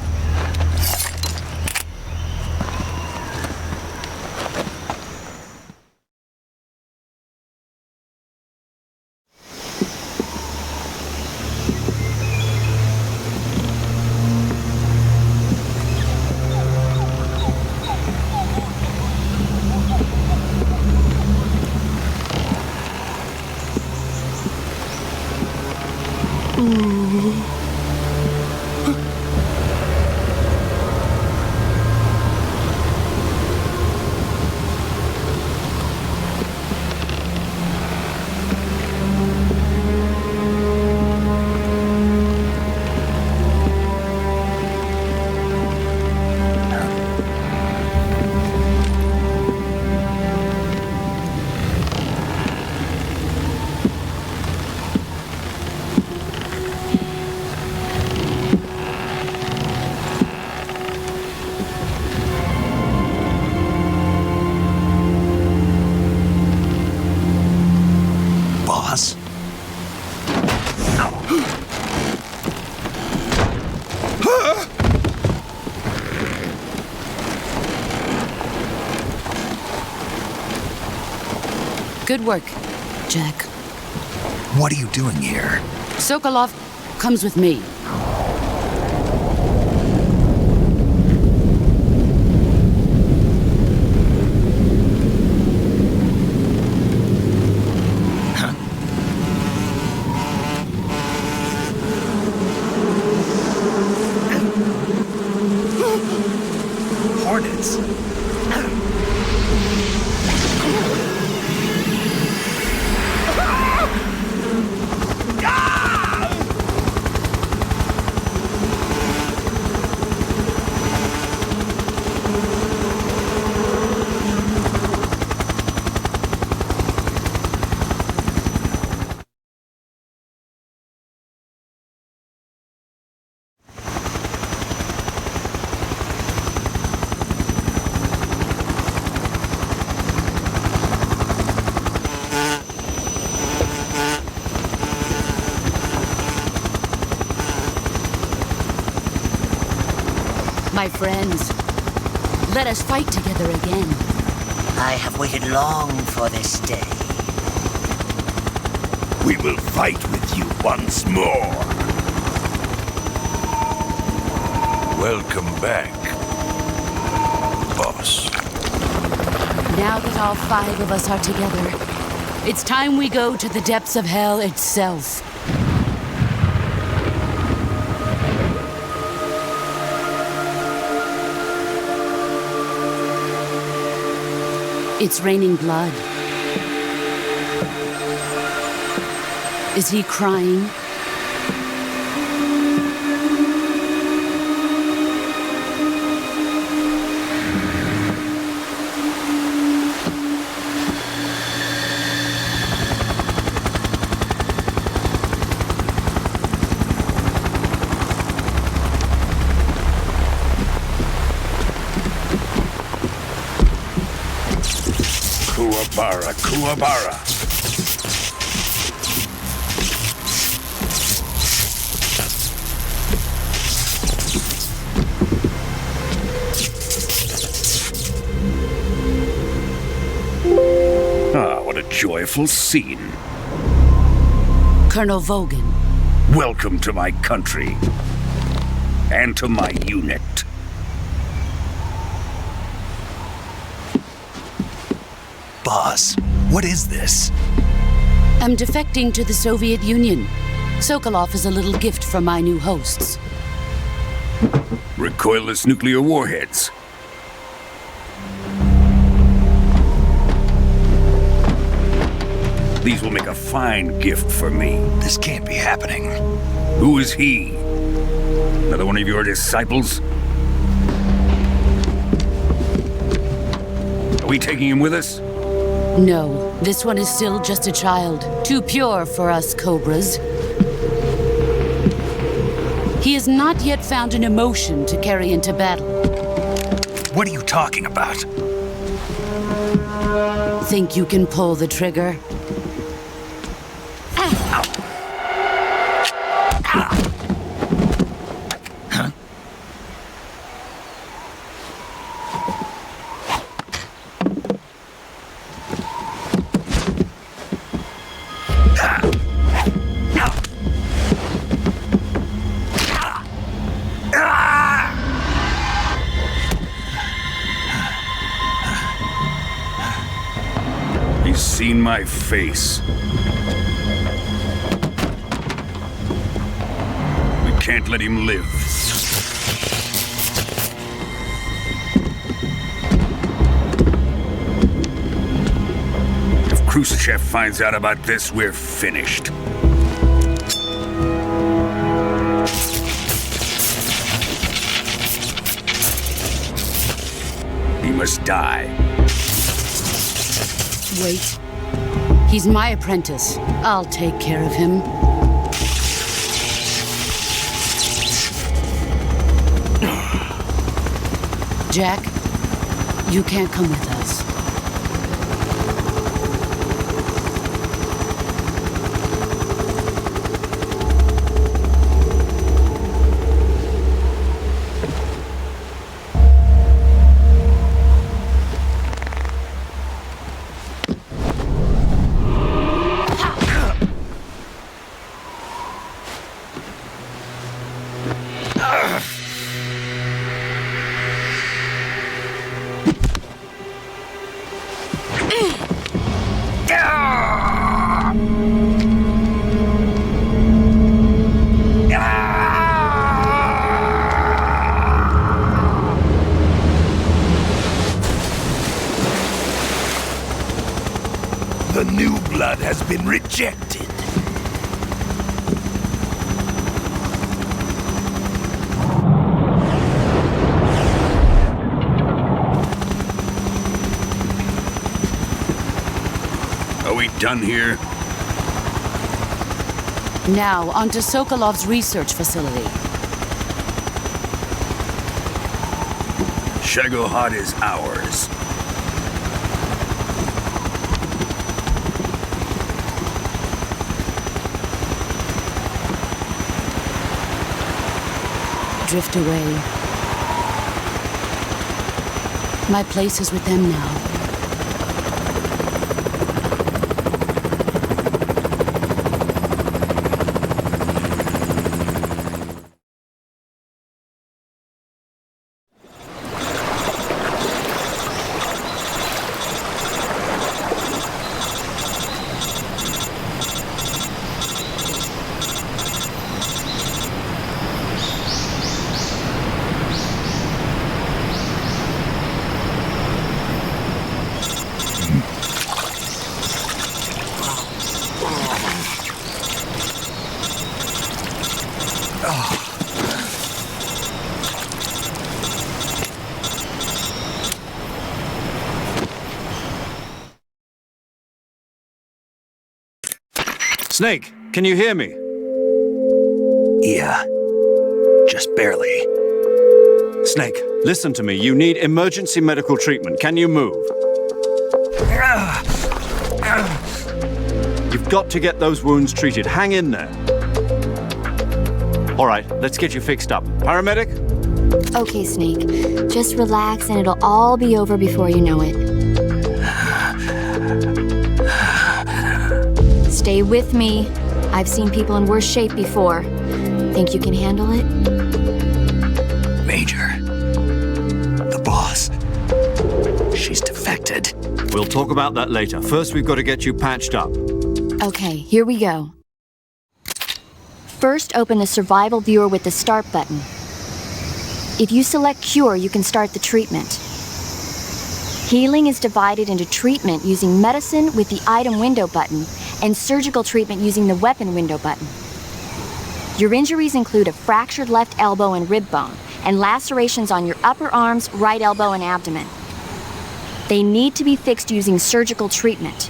[SPEAKER 1] Boss?
[SPEAKER 7] Good work, Jack.
[SPEAKER 1] What are you doing here?
[SPEAKER 7] Sokolov comes with me.
[SPEAKER 1] Hornets?
[SPEAKER 7] My friends, let us fight together again.
[SPEAKER 11] I have waited long for this day.
[SPEAKER 10] We will fight with you once more. Welcome back, boss.
[SPEAKER 7] Now that all 5 of us are together, it's time we go to the depths of hell itself. It's raining blood. Is he crying?
[SPEAKER 10] Kuwabara, Kuwabara. Ah, what a joyful scene.
[SPEAKER 7] Colonel Vulkan.
[SPEAKER 10] Welcome to my country. And to my unit.
[SPEAKER 1] Boss, what is this?
[SPEAKER 7] I'm defecting to the Soviet Union. Sokolov is a little gift from my new hosts.
[SPEAKER 12] Recoilless nuclear warheads. These will make a fine gift for me.
[SPEAKER 1] This can't be happening.
[SPEAKER 12] Who is he? Another one of your disciples? Are we taking him with us?
[SPEAKER 7] No, this one is still just a child. Too pure for us Cobras. He has not yet found an emotion to carry into battle.
[SPEAKER 1] What are you talking about?
[SPEAKER 7] Think you can pull the trigger?
[SPEAKER 12] He's seen my face. We can't let him live. If Khrushchev finds out about this, we're finished. He must die.
[SPEAKER 7] Wait. He's my apprentice. I'll take care of him. Jack, you can't come with us.
[SPEAKER 10] The new blood has been rejected.
[SPEAKER 12] Are we done here?
[SPEAKER 7] Now, on to Sokolov's research facility.
[SPEAKER 12] Shagohod is ours.
[SPEAKER 7] Drift away. My place is with them now.
[SPEAKER 3] Snake, can you hear me?
[SPEAKER 1] Yeah. Just barely.
[SPEAKER 3] Snake, listen to me. You need emergency medical treatment. Can you move? You've got to get those wounds treated. Hang in there. All right, let's get you fixed up. Paramedic?
[SPEAKER 6] Okay, Snake. Just relax and it'll all be over before you know it. Stay with me. I've seen people in worse shape before. Think you can handle it?
[SPEAKER 1] Major. The boss. She's defected.
[SPEAKER 3] We'll talk about that later. First, we've got to get you patched up.
[SPEAKER 6] Okay, here we go. First, open the survival viewer with the start button. If you select Cure, you can start the treatment. Healing is divided into treatment using medicine with the item window button and surgical treatment using the weapon window button. Your injuries include a fractured left elbow and rib bone, and lacerations on your upper arms, right elbow, and abdomen. They need to be fixed using surgical treatment.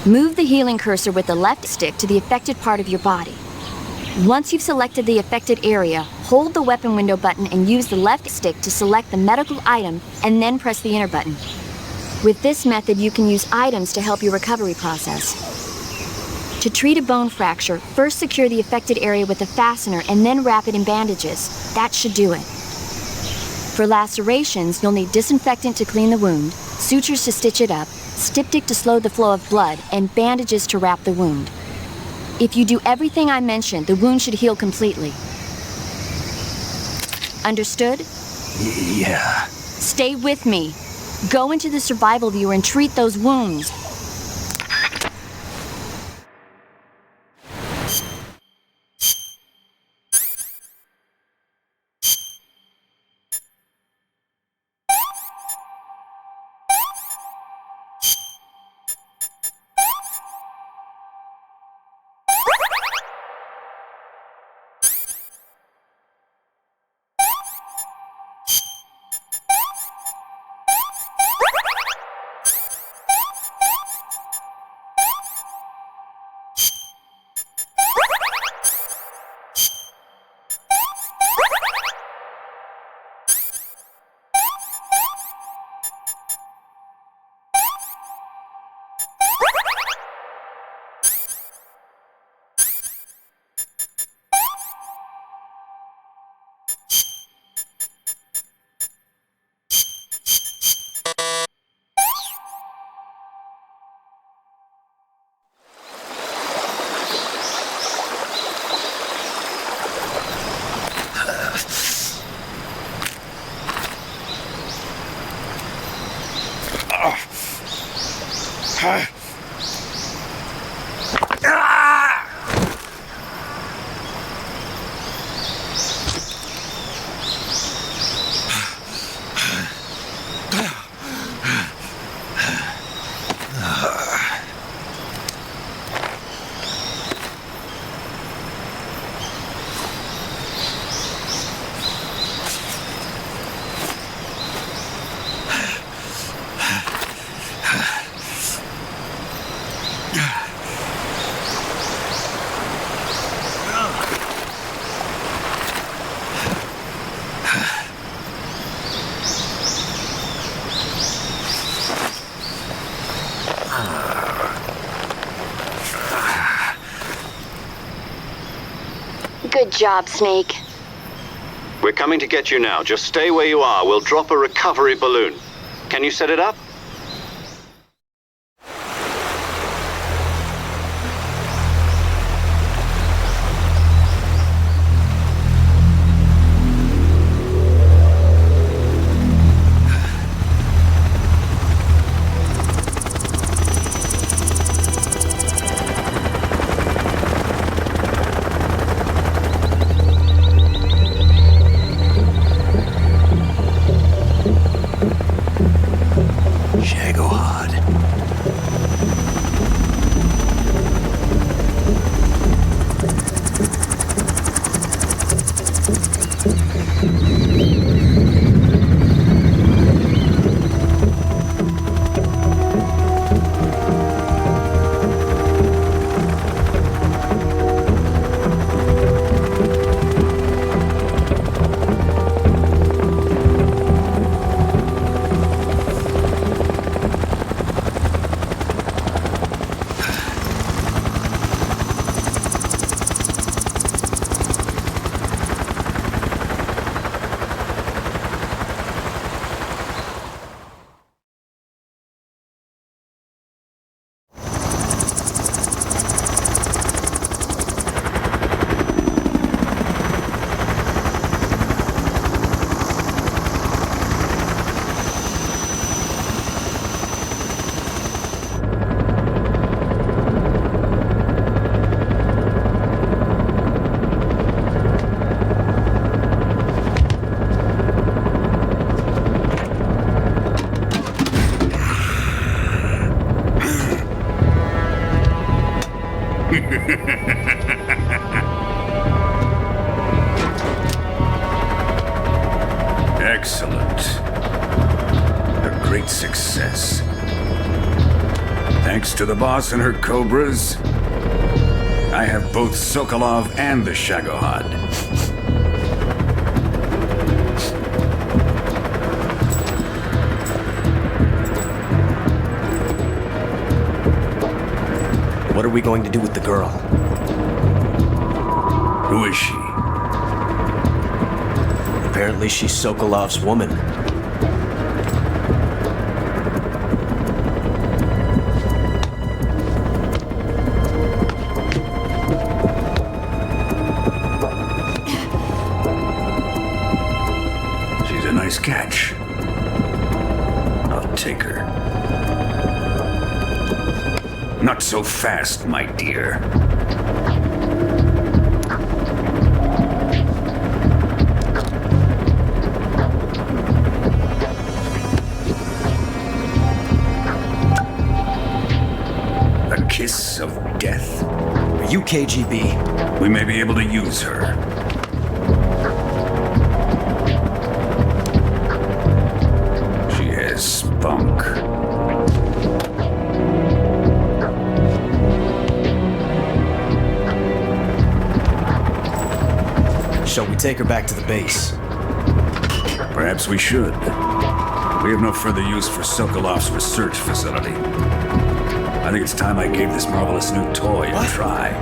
[SPEAKER 6] Move the healing cursor with the left stick to the affected part of your body. Once you've selected the affected area, hold the weapon window button and use the left stick to select the medical item, and then press the enter button. With this method, you can use items to help your recovery process. To treat a bone fracture, first secure the affected area with a fastener and then wrap it in bandages. That should do it. For lacerations, you'll need disinfectant to clean the wound, sutures to stitch it up, styptic to slow the flow of blood, and bandages to wrap the wound. If you do everything I mentioned, the wound should heal completely. Understood?
[SPEAKER 1] Yeah.
[SPEAKER 6] Stay with me. Go into the survival viewer and treat those wounds. Good job, Snake.
[SPEAKER 3] We're coming to get you now. Just stay where you are. We'll drop a recovery balloon. Can you set it up?
[SPEAKER 12] Excellent. A great success. Thanks to the boss and her cobras, I have both Sokolov and the Shagohod.
[SPEAKER 5] What are we going to do with the girl?
[SPEAKER 12] Who is she?
[SPEAKER 5] Apparently she's Sokolov's woman.
[SPEAKER 12] She's a nice catch. I'll take her. Not so fast, my dear. A kiss of death?
[SPEAKER 5] Are you KGB?
[SPEAKER 12] We may be able to use her. She has spunk.
[SPEAKER 5] Shall we take her back to the base?
[SPEAKER 12] Perhaps we should. We have no further use for Sokolov's research facility. I think it's time I gave this marvelous new toy a try.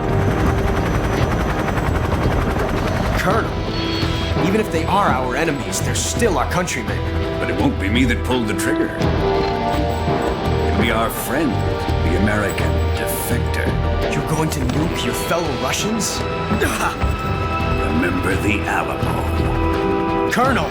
[SPEAKER 5] Colonel, even if they are our enemies, they're still our countrymen.
[SPEAKER 12] But it won't be me that pulled the trigger. It'll be our friend, the American defector.
[SPEAKER 5] You're going to nuke your fellow Russians?
[SPEAKER 12] Remember the Alamo.
[SPEAKER 5] Colonel!